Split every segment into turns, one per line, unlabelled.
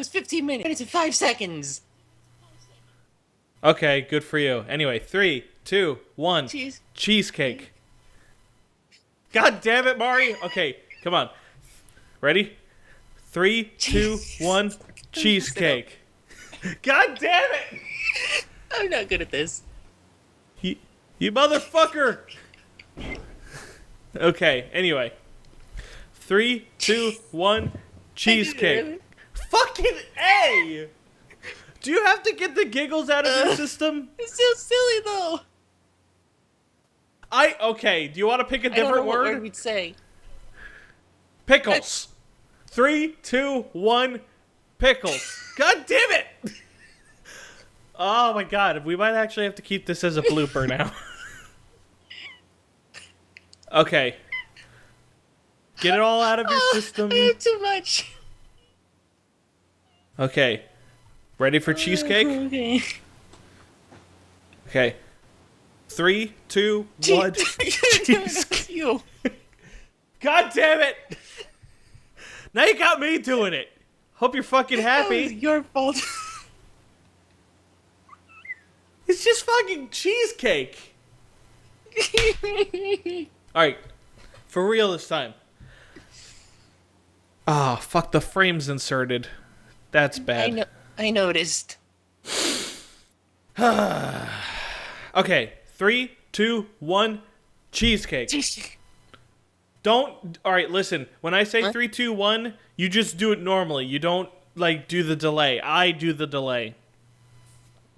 was 15 minutes and 5 seconds.
Okay, good for you. Anyway, 3, 2, 1. Cheesecake. God damn it, Mari. Okay, come on. Ready? 3, 2, 1. Cheesecake. God damn it!
I'm not good at this.
You motherfucker! Okay, anyway. 3, 2, 1. Cheesecake. Fucking A! Do you have to get the giggles out of your system?
It's so silly, though.
Okay, do you want to pick a different
what
word?
word we'd say.
Pickles. 3, 2, 1. Pickles. God damn it! Oh my god, we might actually have to keep this as a blooper now. Okay. Get it all out of your system.
I have too much.
Okay. Ready for cheesecake?
Okay.
Okay. 3, 2, 1. Cheesecake.
You.
God damn it! Now you got me doing it. Hope you're fucking happy.
That was your fault.
It's just fucking cheesecake. Alright. For real this time. Ah, fuck, the frame's inserted. That's bad.
I noticed.
Okay. 3, 2, 1. Cheesecake. Don't. Alright, listen. When I say 3, 2, 1, you just do it normally. You don't, like, do the delay. I do the delay.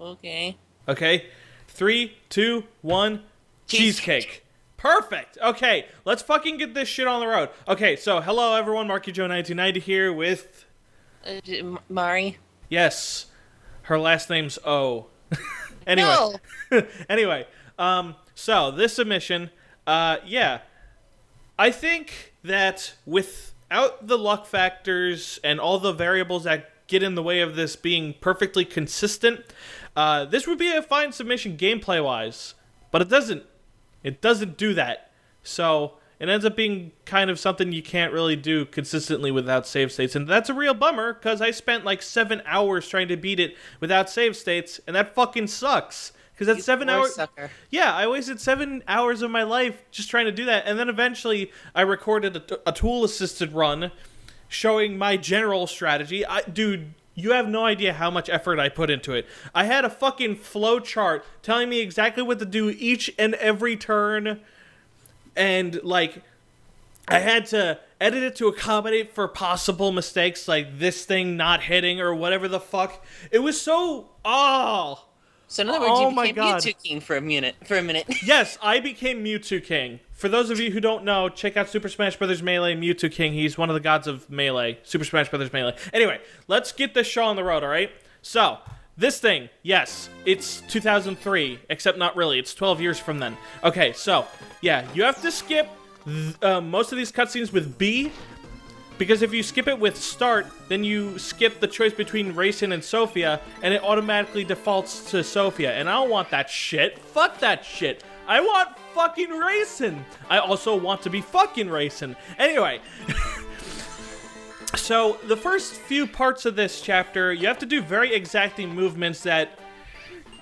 Okay.
Okay? 3, 2, 1. Cheesecake. Perfect. Okay, let's fucking get this shit on the road. Okay, so hello everyone. Marky Joe 1990 here with...
Mari?
Yes. Her last name's O. Anyway.
No.
Anyway. So this submission, yeah. I think that without the luck factors and all the variables that get in the way of this being perfectly consistent, this would be a fine submission gameplay-wise. But it doesn't. It doesn't do that. So it ends up being kind of something you can't really do consistently without save states. And that's a real bummer, because I spent like 7 hours trying to beat it without save states, and that fucking sucks. Because that's 7 hours.
Sucker.
Yeah, I wasted 7 hours of my life just trying to do that. And then eventually I recorded a tool-assisted run showing my general strategy. Dude, you have no idea how much effort I put into it. I had a fucking flow chart telling me exactly what to do each and every turn. And, like, I had to edit it to accommodate for possible mistakes, like this thing not hitting or whatever the fuck. It was so... Oh...
So in other words, you became Mewtwo King for a minute.
Yes, I became Mewtwo King. For those of you who don't know, check out Super Smash Bros. Melee Mewtwo King. He's one of the gods of Melee. Super Smash Bros. Melee. Anyway, let's get this show on the road, alright? So, this thing, yes, it's 2003, except not really. It's 12 years from then. Okay, so, yeah, you have to skip most of these cutscenes with B, because if you skip it with start, then you skip the choice between Racing and Sophia, and it automatically defaults to Sophia. And I don't want that shit. Fuck that shit. I want fucking Racing. I also want to be fucking Racing. Anyway. So, the first few parts of this chapter, you have to do very exacting movements that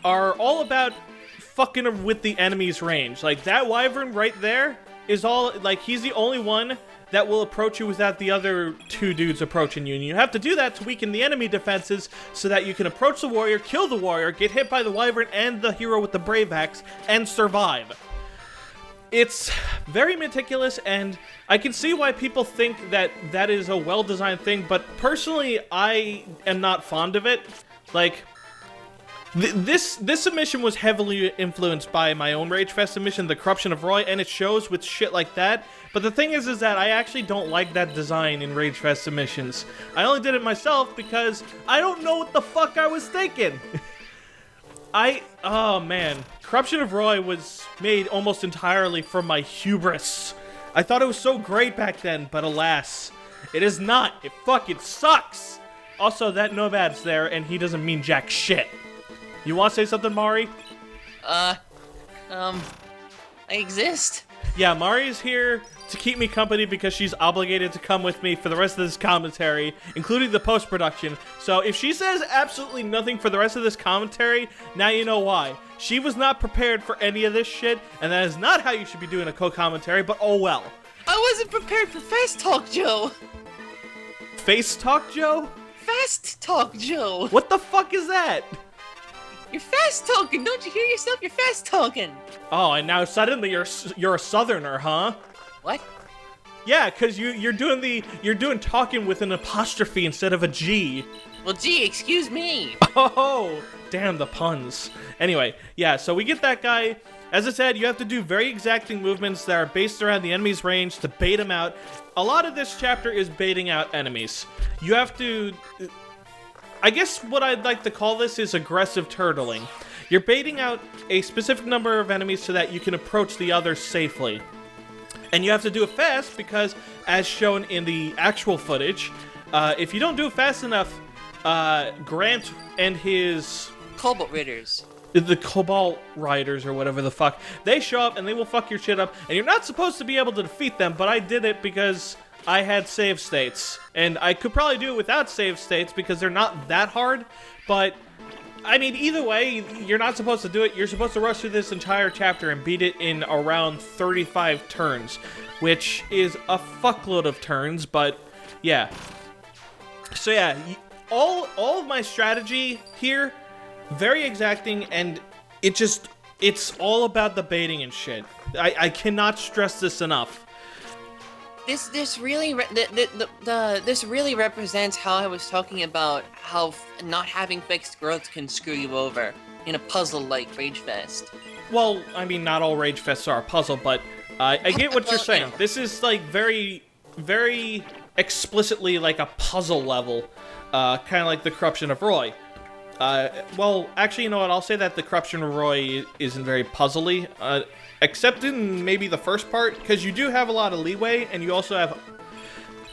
are all about fucking with the enemy's range. Like, that wyvern right there is all, like, he's the only one that will approach you without the other two dudes approaching you. And you have to do that to weaken the enemy defenses so that you can approach the warrior, kill the warrior, get hit by the wyvern and the hero with the brave axe, and survive. It's very meticulous, and I can see why people think that that is a well-designed thing, but personally, I am not fond of it. Like, this submission was heavily influenced by my own Ragefest submission, The Corruption of Roy, and it shows with shit like that. But the thing is that I actually don't like that design in Ragefest submissions. I only did it myself because I don't know what the fuck I was thinking. Oh man. Corruption of Roy was made almost entirely from my hubris. I thought it was so great back then, but alas, it is not. It fucking sucks. Also, that Nomad's there, and he doesn't mean jack shit. You want to say something, Mari?
I exist.
Yeah, Mari is here to keep me company because she's obligated to come with me for the rest of this commentary, including the post-production. So if she says absolutely nothing for the rest of this commentary, now you know why. She was not prepared for any of this shit, and that is not how you should be doing a co-commentary, but oh well.
I wasn't prepared for Fast Talk Joe.
Face Talk Joe?
Fast Talk Joe.
What the fuck is that?
You're fast talking. Don't you hear yourself? You're fast talking.
Oh, and now suddenly you're a southerner, huh?
What?
Yeah, cause you're doing talking with an apostrophe instead of a G.
Well, gee, excuse me.
Oh, damn the puns. Anyway, yeah, so we get that guy. As I said, you have to do very exacting movements that are based around the enemy's range to bait them out. A lot of this chapter is baiting out enemies. You have to... I guess what I'd like to call this is aggressive turtling. You're baiting out a specific number of enemies so that you can approach the others safely. And you have to do it fast because, as shown in the actual footage, if you don't do it fast enough, Grant and his...
Cobalt Ridders.
The Cobalt Riders or whatever the fuck, they show up and they will fuck your shit up, and you're not supposed to be able to defeat them, but I did it because I had save states, and I could probably do it without save states because they're not that hard, but I mean, either way, you're not supposed to do it. You're supposed to rush through this entire chapter and beat it in around 35 turns, which is a fuckload of turns, but yeah. So yeah, all of my strategy here, very exacting, and it's all about the baiting and shit. I cannot stress this enough.
This really this really represents how I was talking about how not having fixed growth can screw you over in a puzzle like Ragefest.
Well, I mean, not all Ragefests are a puzzle, but I get what you're saying.
You know.
This is like very, very explicitly like a puzzle level, kind of like the Corruption of Roy. Well, actually, you know what? I'll say that the Corruption of Roy isn't very puzzly, except in maybe the first part, because you do have a lot of leeway, and you also have...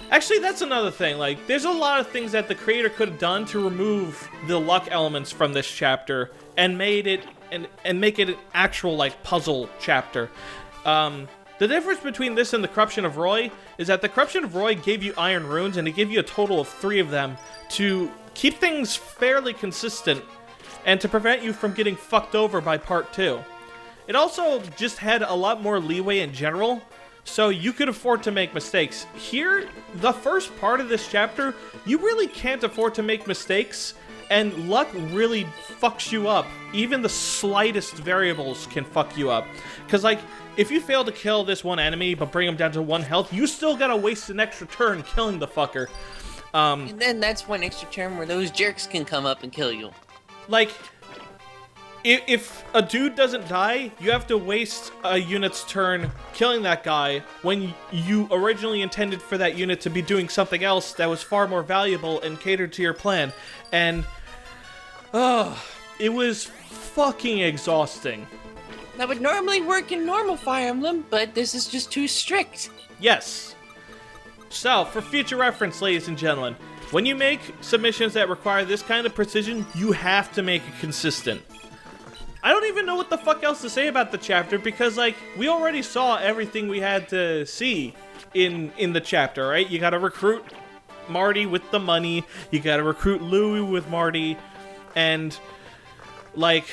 Actually, that's another thing. Like, there's a lot of things that the creator could have done to remove the luck elements from this chapter and made it and make it an actual like puzzle chapter. The difference between this and the Corruption of Roy is that the Corruption of Roy gave you Iron Runes, and it gave you a total of 3 of them to keep things fairly consistent and to prevent you from getting fucked over by part 2. It also just had a lot more leeway in general, so you could afford to make mistakes. Here, the first part of this chapter, you really can't afford to make mistakes, and luck really fucks you up. Even the slightest variables can fuck you up. Because, like, if you fail to kill this one enemy but bring him down to 1 health, you still gotta waste an extra turn killing the fucker.
And then that's one extra turn where those jerks can come up and kill you.
Like, if a dude doesn't die, you have to waste a unit's turn killing that guy when you originally intended for that unit to be doing something else that was far more valuable and catered to your plan. And, it was fucking exhausting.
That would normally work in normal Fire Emblem, but this is just too strict.
Yes. So, for future reference, ladies and gentlemen, when you make submissions that require this kind of precision, you have to make it consistent. I don't even know what the fuck else to say about the chapter, because, like, we already saw everything we had to see in the chapter, right? You gotta recruit Marty with the money, you gotta recruit Louie with Marty, and, like...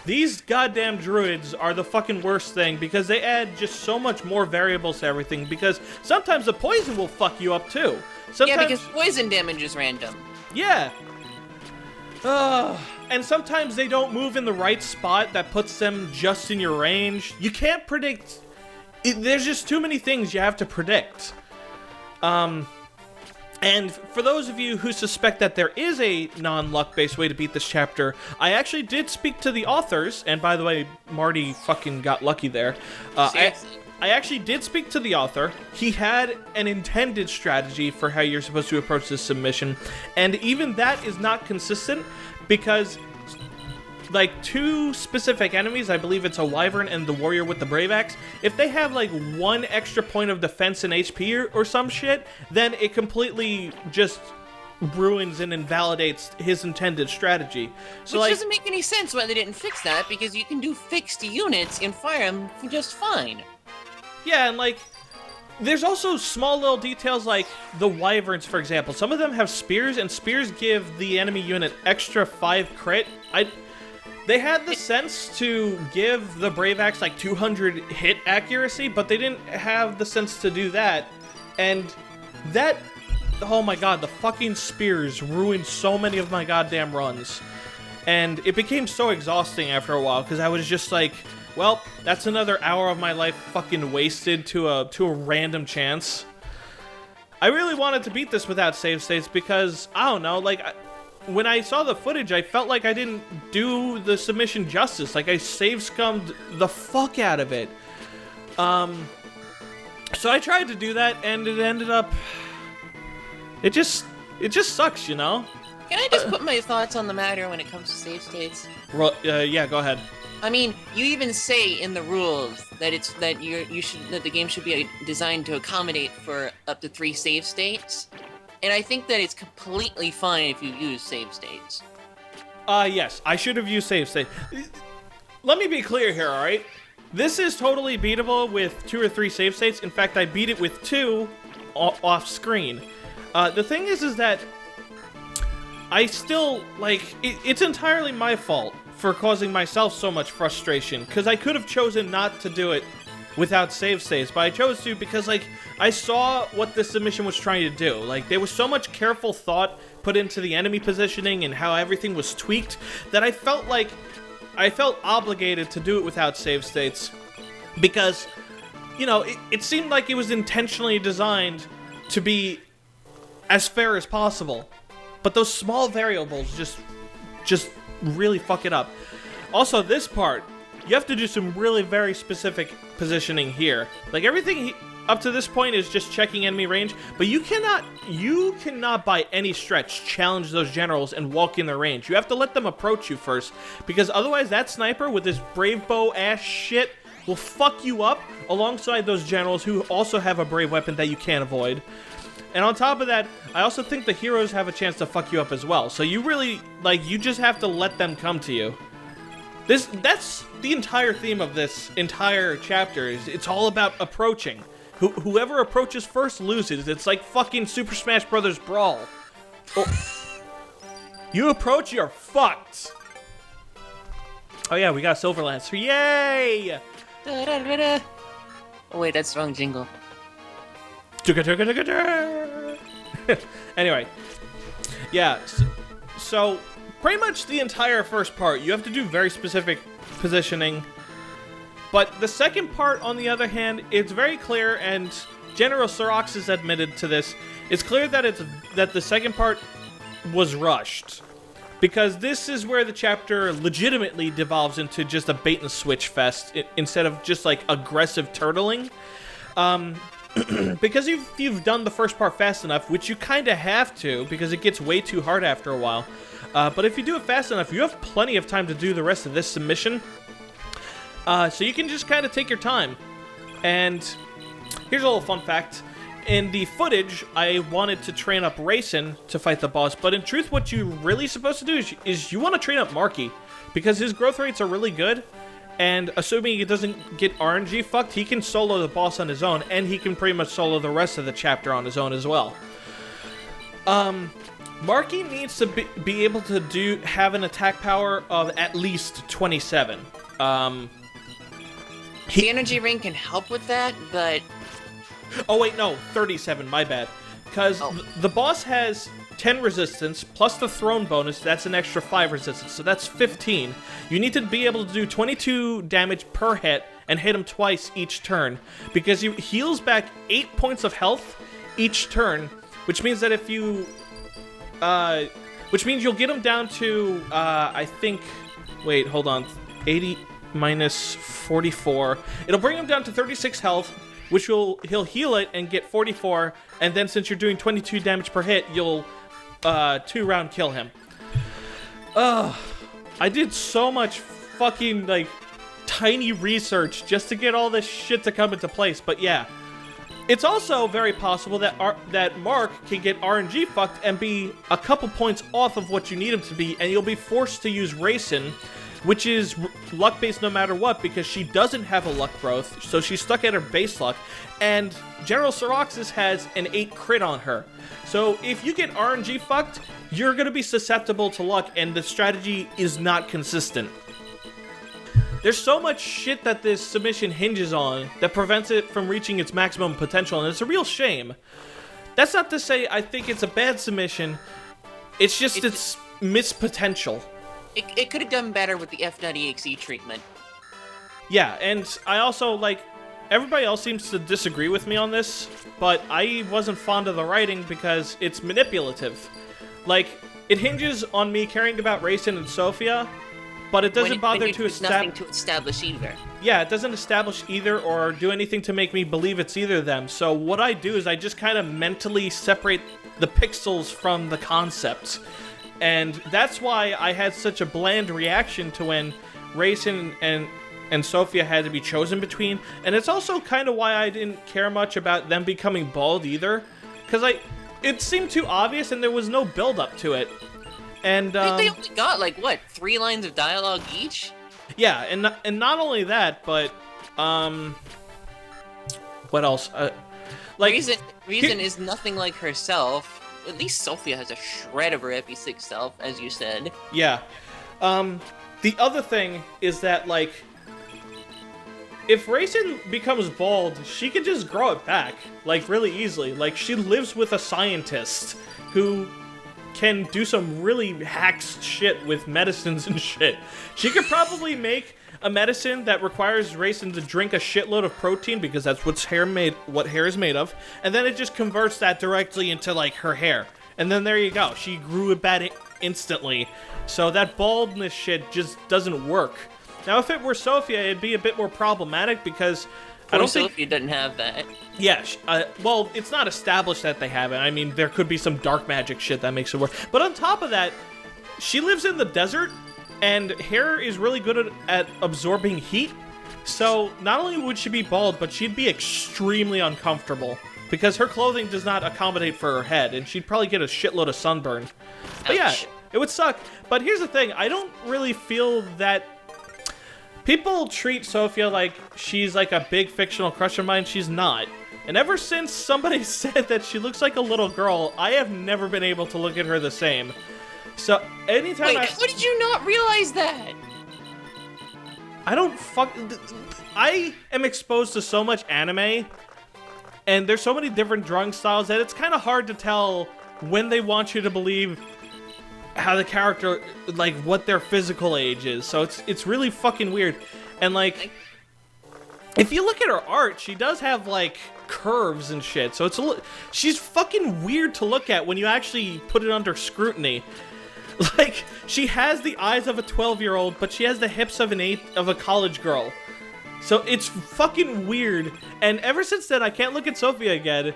These goddamn druids are the fucking worst thing because they add just so much more variables to everything, because sometimes the poison will fuck you up too. Sometimes,
yeah, because poison damage is random.
Yeah. And sometimes they don't move in the right spot that puts them just in your range. You can't predict. There's just too many things you have to predict. And for those of you who suspect that there is a non-luck-based way to beat this chapter, I actually did speak to the authors, and by the way, Marty fucking got lucky there. I actually did speak to the author. He had an intended strategy for how you're supposed to approach this submission, and even that is not consistent, because like 2 specific enemies, I believe it's a Wyvern and the Warrior with the Brave Axe, if they have like 1 extra point of defense and HP or some shit, then it completely just ruins and invalidates his intended strategy. So,
which
like,
doesn't make any sense why they didn't fix that, because you can do fixed units in Fire Emblem just fine.
Yeah, and like, there's also small little details like the wyverns, for example. Some of them have spears, and spears give the enemy unit extra 5 crit. They had the sense to give the Brave Axe like 200 hit accuracy, but they didn't have the sense to do that. And that, oh my god, the fucking spears ruined so many of my goddamn runs. And it became so exhausting after a while, because I was just like, well, that's another hour of my life fucking wasted to a random chance. I really wanted to beat this without save states because, I don't know, like, when I saw the footage, I felt like I didn't do the submission justice. Like, I save scummed the fuck out of it. So I tried to do that, and it ended up... It just sucks, you know?
Can I just put my thoughts on the matter when it comes to save states?
Well, yeah, go ahead.
I mean, you even say in the rules that that the game should be designed to accommodate for up to 3 save states, and I think that it's completely fine if you use save states.
Yes, I should have used save state. Let me be clear here, all right? This is totally beatable with 2 or 3 save states. In fact, I beat it with 2 off screen. The thing is that I still, like, it's entirely my fault for causing myself so much frustration, because I could have chosen not to do it without save states, but I chose to because, like, I saw what the submission was trying to do. Like, there was so much careful thought put into the enemy positioning and how everything was tweaked that I felt obligated to do it without save states, because, you know, it seemed like it was intentionally designed to be as fair as possible, but those small variables just really fuck it up. Also, this part, you have to do some really very specific positioning here. Like, everything up to this point is just checking enemy range, but you cannot by any stretch challenge those generals and walk in their range. You have to let them approach you first, because otherwise that sniper with this brave bow ass shit will fuck you up alongside those generals who also have a brave weapon that you can't avoid. And on top of that, I also think the heroes have a chance to fuck you up as well. So you really, like, you just have to let them come to you. That's the entire theme of this entire chapter. It's all about approaching. Whoever approaches first loses. It's like fucking Super Smash Bros. Brawl. Oh. You approach, you're fucked. Oh yeah, we got Silver Lancer. Yay!
Da, da, da, da. Oh wait, that's the wrong jingle.
Anyway, yeah, so pretty much the entire first part, you have to do very specific positioning, but the second part, on the other hand, it's very clear, and General Syrox is admitted to this. It's clear that the second part was rushed, because this is where the chapter legitimately devolves into just a bait and switch fest instead of just like aggressive turtling. Because you've done the first part fast enough, which you kind of have to, because it gets way too hard after a while. But if you do it fast enough, you have plenty of time to do the rest of this submission. So you can just kind of take your time. And here's a little fun fact. In the footage, I wanted to train up Racin to fight the boss, but in truth, what you're really supposed to do is you want to train up Marky, because his growth rates are really good. And assuming he doesn't get RNG fucked, he can solo the boss on his own, and he can pretty much solo the rest of the chapter on his own as well. Marky needs to be able to have an attack power of at least 27.
The energy ring can help with that, but...
Oh wait, no, 37, my bad. Because the boss has 10 resistance, plus the throne bonus, that's an extra 5 resistance, so that's 15. You need to be able to do 22 damage per hit, and hit him twice each turn, because he heals back 8 points of health each turn, which means that if you... which means you'll get him down to, I think... Wait, hold on. 80 minus 44. It'll bring him down to 36 health, which he'll heal it and get 44, and then since you're doing 22 damage per hit, you'll 2-round kill him. I did so much fucking, like, tiny research just to get all this shit to come into place, but yeah. It's also very possible that Mark can get RNG fucked and be a couple points off of what you need him to be, and you'll be forced to use Racin, which is luck-based no matter what, because she doesn't have a luck growth, so she's stuck at her base luck, and General Saraxis has an 8 crit on her. So if you get RNG fucked, you're going to be susceptible to luck, and the strategy is not consistent. There's so much shit that this submission hinges on that prevents it from reaching its maximum potential, and it's a real shame. That's not to say I think it's a bad submission, it's just its missed potential.
It could have done better with the F.exe treatment.
Yeah, and I also, like, everybody else seems to disagree with me on this, but I wasn't fond of the writing because it's manipulative. Like, it hinges on me caring about Racing and Sophia, but it doesn't bother to
establish either.
Yeah, it doesn't establish either or do anything to make me believe it's either of them. So what I do is I just kind of mentally separate the pixels from the concepts. And that's why I had such a bland reaction to when Racing and Sophia had to be chosen between. And it's also kind of why I didn't care much about them becoming bald either. Because it seemed too obvious and there was no build-up to it. And
they only got, like, what, 3 lines of dialogue each?
Yeah, and not only that, but, what else? Like
Reason is nothing like herself. At least Sophia has a shred of her Epi6 self, as you said.
Yeah. The other thing is that, like, if Racing becomes bald, she could just grow it back, like, really easily. Like, she lives with a scientist who can do some really hacks shit with medicines and shit. She could probably make a medicine that requires Racing to drink a shitload of protein, because that's what hair is made of, and then it just converts that directly into, like, her hair. And then there you go. She grew it back instantly. So that baldness shit just doesn't work. Now, if it were Sophia, it'd be a bit more problematic, because I don't think
Sophia doesn't have that.
Yeah, well, it's not established that they have it. I mean, there could be some dark magic shit that makes it work. But on top of that, she lives in the desert, and hair is really good at absorbing heat. So not only would she be bald, but she'd be extremely uncomfortable, because her clothing does not accommodate for her head, and she'd probably get a shitload of sunburn. But yeah, it would suck. But here's the thing, I don't really feel that people treat Sophia like she's like a big fictional crush of mine. She's not. And ever since somebody said that she looks like a little girl, I have never been able to look at her the same. So anytime
how did you not realize that?
I am exposed to so much anime, and there's so many different drawing styles that it's kind of hard to tell when they want you to believe how the character, like, what their physical age is. So it's really fucking weird. And, like, if you look at her art, she does have, like, curves and shit. So she's fucking weird to look at when you actually put it under scrutiny. Like, she has the eyes of a 12-year-old, but she has the hips of a college girl. So it's fucking weird. And ever since then, I can't look at Sophia again,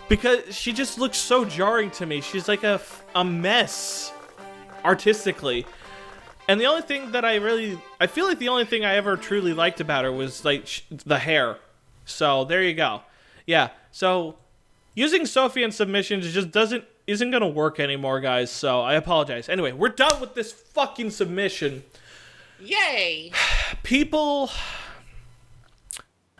because she just looks so jarring to me. She's like a mess artistically. And the only thing that I feel like the only thing I ever truly liked about her was, like, the hair. So there you go. Yeah, so using Sophia in submissions just isn't gonna work anymore, guys, so I apologize. Anyway, we're done with this fucking submission.
Yay!
People,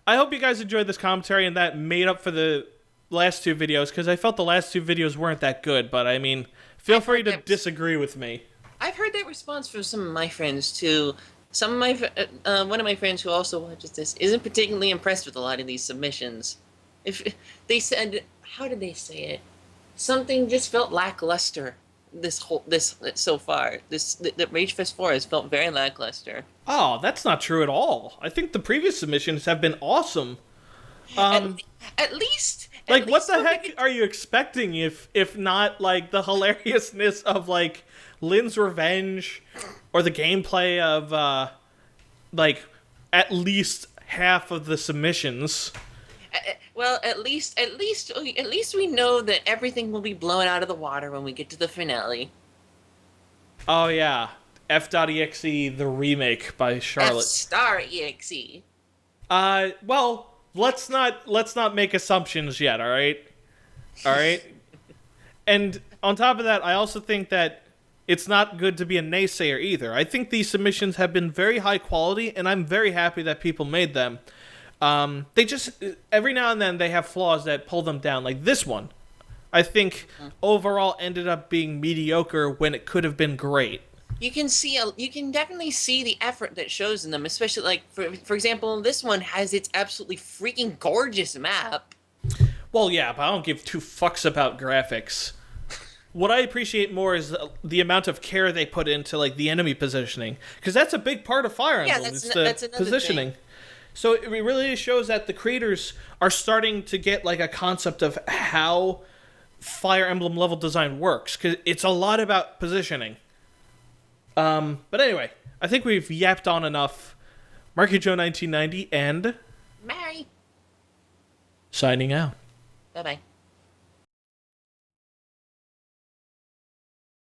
I hope you guys enjoyed this commentary and that made up for the last 2 videos, because I felt the last 2 videos weren't that good, but I mean, feel free to disagree with me.
I've heard that response from some of my friends too. Some of my one of my friends who also watches this isn't particularly impressed with a lot of these submissions. If they said, how did they say it? Something just felt lackluster. The Ragefest 4 has felt very lackluster.
Oh, that's not true at all. I think the previous submissions have been awesome.
At least,
what the heck are you expecting if not, like, the hilariousness of, like, Lynn's Revenge, or the gameplay of, like, at least half of the submissions?
Well, at least we know that everything will be blown out of the water when we get to the finale.
Oh yeah, F.exe, the remake by Charlotte.
F***exe.
Well, let's not make assumptions yet. All right. And on top of that, I also think that it's not good to be a naysayer either. I think these submissions have been very high quality, and I'm very happy that people made them. They just, every now and then, they have flaws that pull them down. Like this one, I think overall ended up being mediocre when it could have been great.
You can definitely see the effort that shows in them, especially like for example, this one has its absolutely freaking gorgeous map.
Well, yeah, but I don't give two fucks about graphics. What I appreciate more is the amount of care they put into like the enemy positioning, because that's a big part of Fire Emblem.
Yeah,
that's
another
positioning.
thing.
So it really shows that the creators are starting to get like a concept of how Fire Emblem level design works, because it's a lot about positioning. But anyway, I think we've yapped on enough. Marky Joe 1990 and
Mary.
signing out.
Bye-bye.